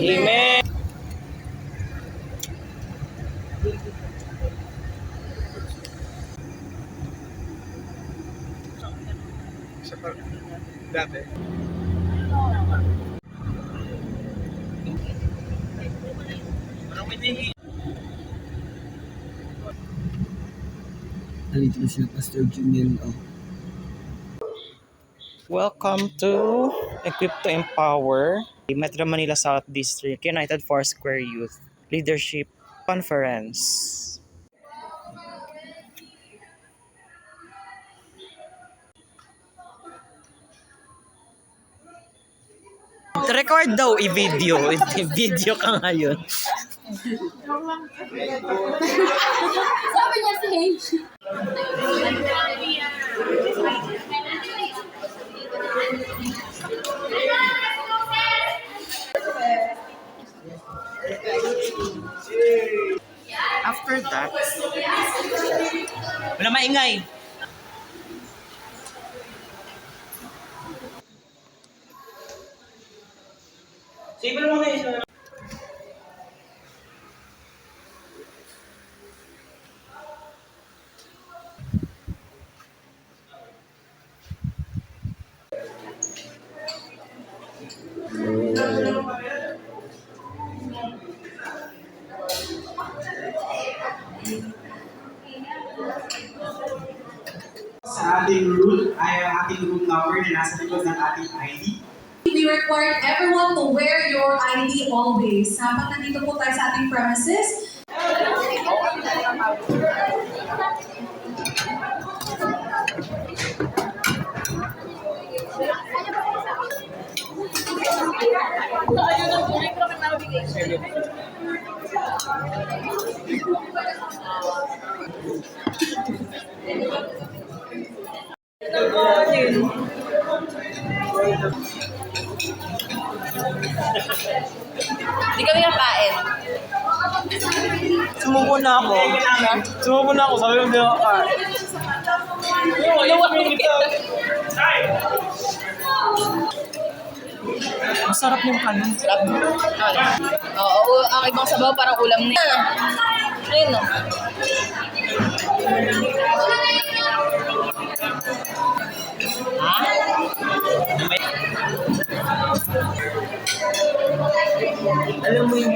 Amen. Dati. Nandito na sila Pastor Junel. Oh. Welcome to Equip to Empower, Metro Manila South District United Foursquare Youth Leadership Conference. Record daw i-video. I-video ka ngayon. Sabi niya si H. After that, wala maingay. Sige mo na isa. Sa ating rule ay ang ating room number na nasa likod ng ating ID. We require everyone to wear your ID always. Habang nandito po tayo sa ating premises, Hindi kami kakain. Sumuko na ako. Sumuko na ako. Sabi ko hindi ako kain. Masarap yung kanin. Sarap. Oo, ang ibang sabaw parang ulam na. Ayun no. Ha? Alam mo yung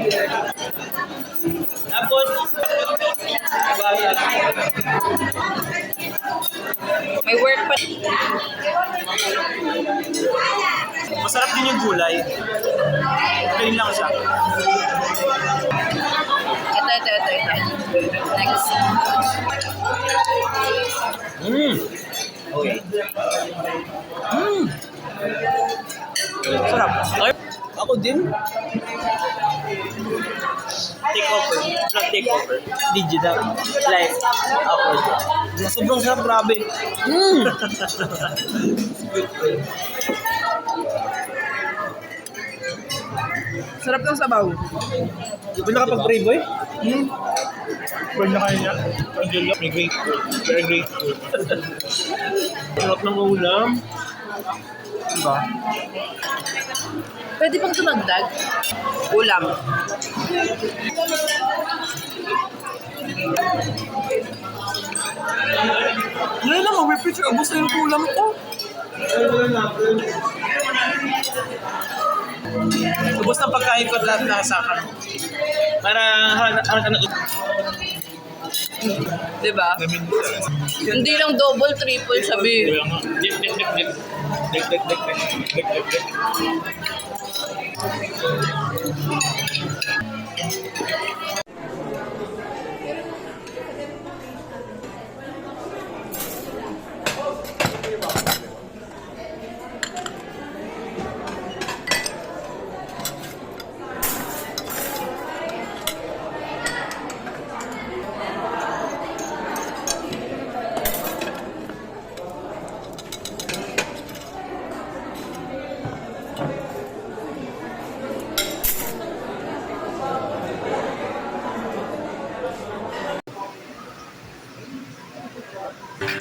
tapos, May work pa. masarap din yung gulay. Plain lang siya. Ito. Next. Okay. Sarap. Ako din. Take over. Not take over. Digital. Live. Ako. Sobrang sarap, grabe. Sarap ng sabaw. Di ba nakapag-pray, boy? Pwede na kayo niya. Angela, may grateful. Very grateful. Sarap ng ulam. Diba? Pwede pang tumagdag? Ulam. Ngayon lang, may picture. Ubus na yung ulam ko. Ubus ng pagkain ko at lahat na sa akin. Para harap ka na Diba? Hindi lang double, triple sabi. Dip.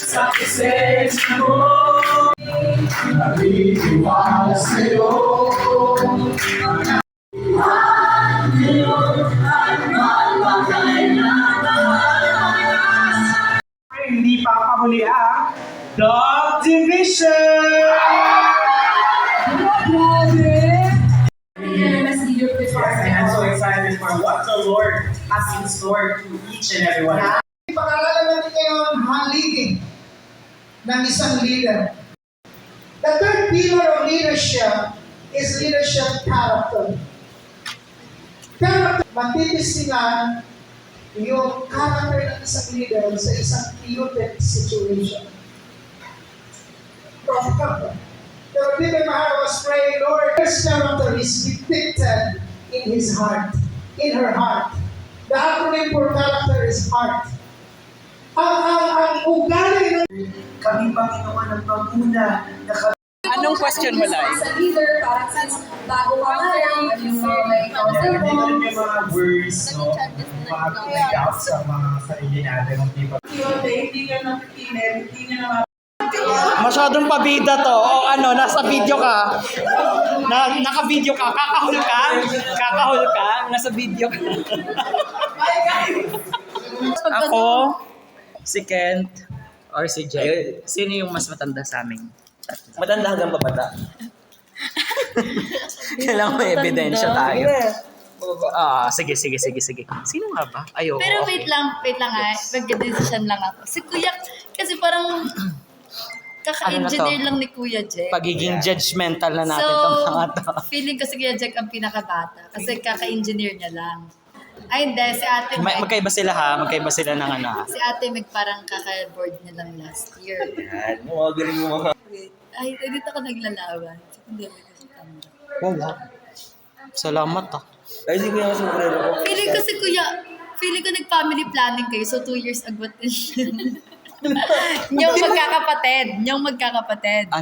Sa presensya mo, nagtitiwala sa'yo. excited for what the Lord has in store to each and every one. Pag-aralan natin ngayon ang haligi ng isang leader. The third pillar of leadership is leadership character. Character, matitisingan yung character ng isang leader sa isang chaotic situation. The Bible Mahal was praying, Lord, his character is depicted in his heart, in her heart. The acronym for character is heart. Ang ugali ng kami Panginoon ang panguna na Anong question mo, Lai? Sa leader, parang since bago pa nga lang, yung mga may Meron yung mga words, no? Mga pinag-out sa mga sarili natin. hindi ka nakikinig, hindi ka naman. Masyadong pabida to. O ano, nasa video ka. Naka-video ka. Kakahul ka. Kakahul ka. Nasa video ka. Ako, si Kent, or si Jay. Sino yung mas matanda sa amin? Matanda hanggang babata. Kailangan may ebidensya tayo. Sige. Sino nga ba? Ayoko. Pero okay. wait lang mag-decision lang ako. Si Kuya, kasi parang kaka-engineer lang ni Kuya Jack. Pagiging judgmental na natin So, itong mga to. feeling ko si Kuya Jack ang pinakabata. Kasi kaka-engineer niya lang. Ay, hindi. Si Ate Meg. Magkaiba sila ha. Magkaiba sila ng ano ha. Si Ate Meg parang kaka-board niya lang last year. Yan, mga galing mo mga. Ay, dito ako naglalaban. Hindi ako kasi tanda. Wala. Salamat ah. Ay, sige ako sa kurero ko. Feeling ko nag-family planning kayo. So, 2 years agwat din siya. Yung magkakapatid.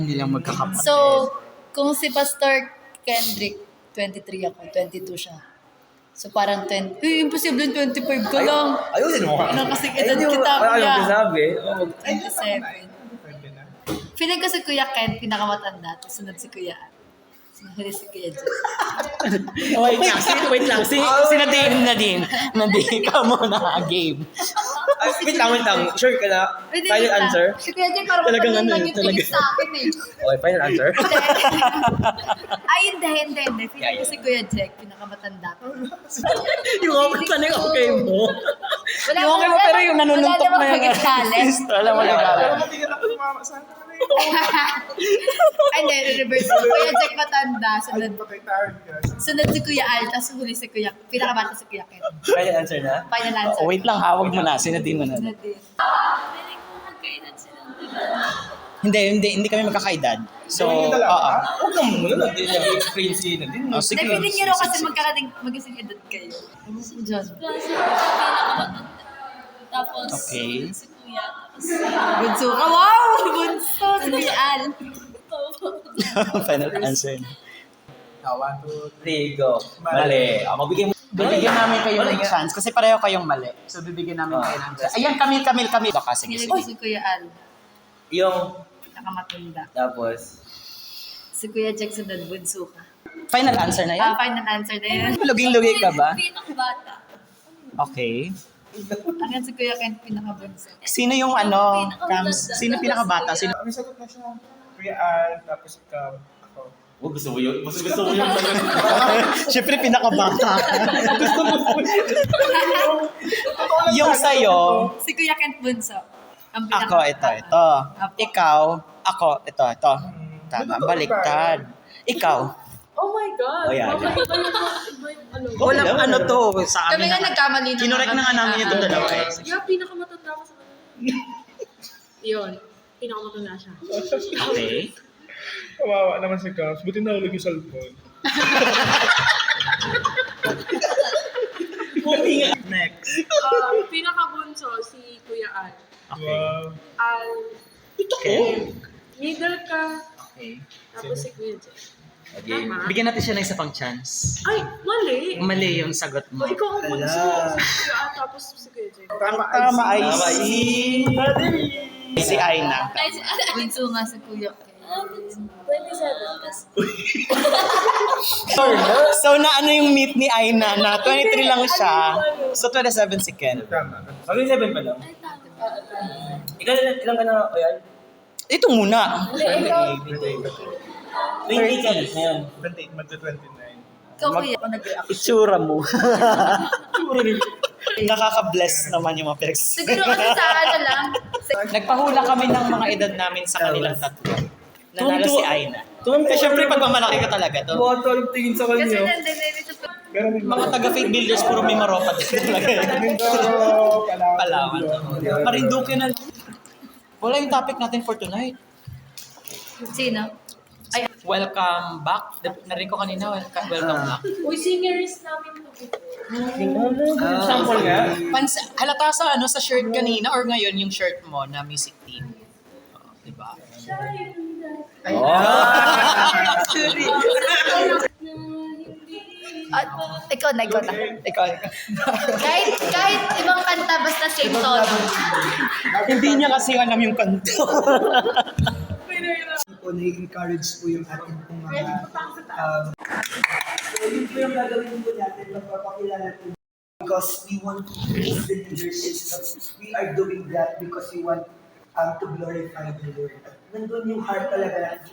Nilang magkakapatid. So, kung si Pastor Kendrick, 23 ako, 22 siya. So, parang 20. Imposible 25 ka lang. Ayusin mo ka. Ano kasi edad kita, Ayaw kuya. ko sabi. 27. Feeling ko si Kuya Ken, pinakamatanda. Tapos sunod si Kuya Ann. Sunod si Kuya Jay. Wait lang. Si Nadine, ka muna game. Ay, wait lang. Sure ka na? Pwede Final lang. answer? Si Kuya Jay parang Talagang matagal ano, lang yung talaga. tingin sa akin eh. Okay, final answer. Ay, hindi. Feeling ko si Kuya Jack, pinakamatanda. Yung okay pa na yung okay mo. Wala Yung okay mo pero yung nanununtok na yung yung Wala mo nagalit. Ay, hindi, reverse. Kuya Jack matanda, sunod si Kuya Al, tapos huli si Kuya, pinakabata si Kuya Ken. Final answer na? Final answer. Wait lang ha, wag mo na. Sinadin mo na. Sunod din. Hindi kami magkakaedad. So, Huwag lang muna. Hindi niya explain si Nadine. sige. Napiling niyo raw kasi magkasing edad kayo. Si John. Tapos, Okay. si Kuya. Bunso ka. Wow! Bunso! Si Kuya Al. Final answer. 1, 2, 3, go. Mali. Magbigay mo. Bibigyan namin kayo ng chance kasi pareho kayong mali. So, bibigyan namin kayo ng chance. Ayan, Camille. Baka, sige. Feeling ko si Kuya Al. Yung, Pinakamatanda. tapos, Si Kuya Jack sunod. Bunso ka. Final answer na yan? Final answer na yun. Luging-lugi ka ba? Pinakabata. Okay. Hanggang si Kuya Ken pinakabunso. Sino yung ano, Cams? Sino pinakabata? Sino? May sagot na siya. Kuya Al, tapos ikaw, ako. gusto mo yun? Gusto mo yun? Siyempre, pinakabata. Yung sa'yo, Si Kuya Ken bunso. Ang ako, ito. Ikaw, ako, ito. Tama, baliktad. Ikaw. Oh my God! Oh, yeah. Walang ano to sa Kami amin. nga nagkamali na. Kinorek na nga namin yung dalawa eh. Yeah, pinakamatanda ko sa kanila. Yun. Pinakamatanda siya. Okay. Kawawa naman si Cams. Buti nahulog yung cellphone. Next. Pinakabunso si Kuya Al. Okay. Wow. Al, Okay. middle ka, Okay. tapos si Kuya Jack. Okay. Tama? Bigyan natin siya ng isa pang chance. Ay, mali! Mali yung sagot mo. O, ikaw ang bunso. Si Kuya Al, tapos si Kuya Jack. Tama ay Tama, si Aina. Bunso nga si Kuya Ken. 27. So na ano yung meet ni Aina na 23 lang siya. So 27 si Ken. Tama. Maging 7 pa lang. Ilan ka na, Kuya? Ito muna. 20 ka ngayon. 28 magto 29. Ikaw kuya, ako nag-react. Itsura mo. Nakaka-bless naman yung mga pics. Siguro kasi sa ano lang. Nagpahula kami ng mga edad namin sa kanilang tatlo. Nanalo si Aina. Eh, syempre, pag mamalaki ka talaga to. Bata yung tingin sa Kasi kanya. nandun na dito. Pero may Mga taga-fake builders, puro may maropat talaga. Mindoro, Palawan. Marinduque na. Wala yung topic natin for tonight. Sino? Ay, Welcome back. Narinig ko kanina, welcome back. Uy, singers namin to. Sample nga. Halata sa sa shirt kanina or ngayon yung shirt mo na music team. Oh, diba? ikaw na. Ikaw. Kahit ibang kanta, basta same tono. Hindi niya kasi alam yung kanto. po, nai-encourage po yung ating pong mga so yun po yung gagawin po natin, magpapakilala po because we want to praise the leadership, but we are doing that because we want to glorify the Lord. Nandun yung heart talaga